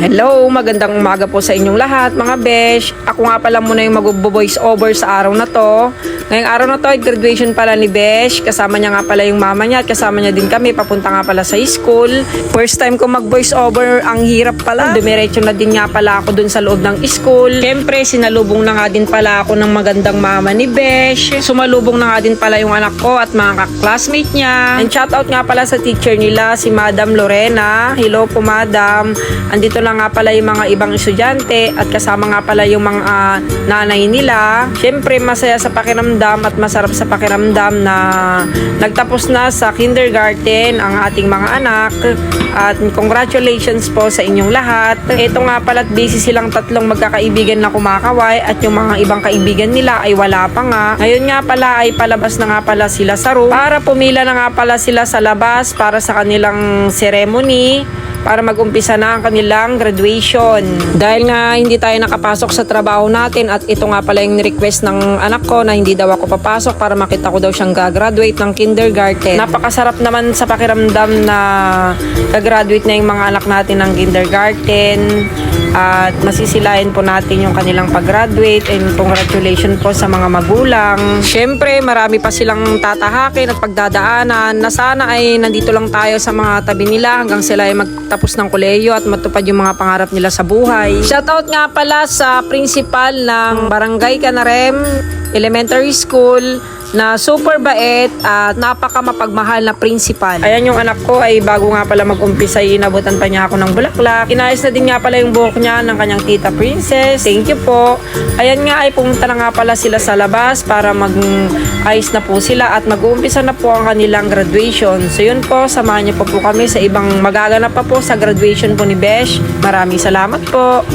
Hello, magandang umaga po sa inyong lahat mga besh. Ako nga pala muna yung mag-voice over sa araw na to. Ngayong araw na to ay graduation pala ni Besh. Kasama niya nga pala yung mama niya at kasama niya din kami. Papunta nga pala sa school. First time ko mag-voice over, ang hirap pala. Dumiretso na din nga pala ako dun sa loob ng school. Siyempre, sinalubong na nga din pala ako ng magandang mama ni Besh. Sumalubong na nga din pala yung anak ko at mga classmate niya. And shoutout nga pala sa teacher nila, si Madam Lorena. Hello po, Madam. Andito na nga pala yung mga ibang estudyante at kasama nga pala yung mga nanay nila. Siyempre, masaya sa pakiramdam at masarap sa pakiramdam na nagtapos na sa kindergarten ang ating mga anak. At congratulations po sa inyong lahat. Ito nga pala at busy silang tatlong magkakaibigan na kumakaway at yung mga ibang kaibigan nila ay wala pa nga. Ngayon nga pala ay palabas na nga pala sila sa room para pumila na nga pala sila sa labas para sa kanilang ceremony, para mag-umpisa na ang kanilang graduation. Dahil nga hindi tayo nakapasok sa trabaho natin at ito nga pala yung request ng anak ko na hindi daw ako papasok para makita ko daw siyang gagraduate ng kindergarten. Napakasarap naman sa pakiramdam na gagraduate na yung mga anak natin ng kindergarten at masisilayan po natin yung kanilang pag-graduate, and congratulations po sa mga magulang. Siyempre, marami pa silang tatahakin at pagdadaanan na sana ay nandito lang tayo sa mga tabi nila hanggang sila ay magtapos ng kolehiyo at matupad yung mga pangarap nila sa buhay. Shoutout nga pala sa principal ng Barangay Canarem Elementary School na super bait at napaka mapagmahal na principal. Ayan yung anak ko ay bago nga pala mag-umpisa ay inabutan pa niya ako ng bulaklak. Inayos na din nga pala yung buhok niya ng kanyang tita princess. Thank you po. Ayan nga ay pumunta na nga pala sila sa labas para mag-ayos na po sila at mag-uumpisa na po ang kanilang graduation. So yun po, samahan niyo po kami sa ibang magaganap pa po sa graduation po ni Besh. Maraming salamat po.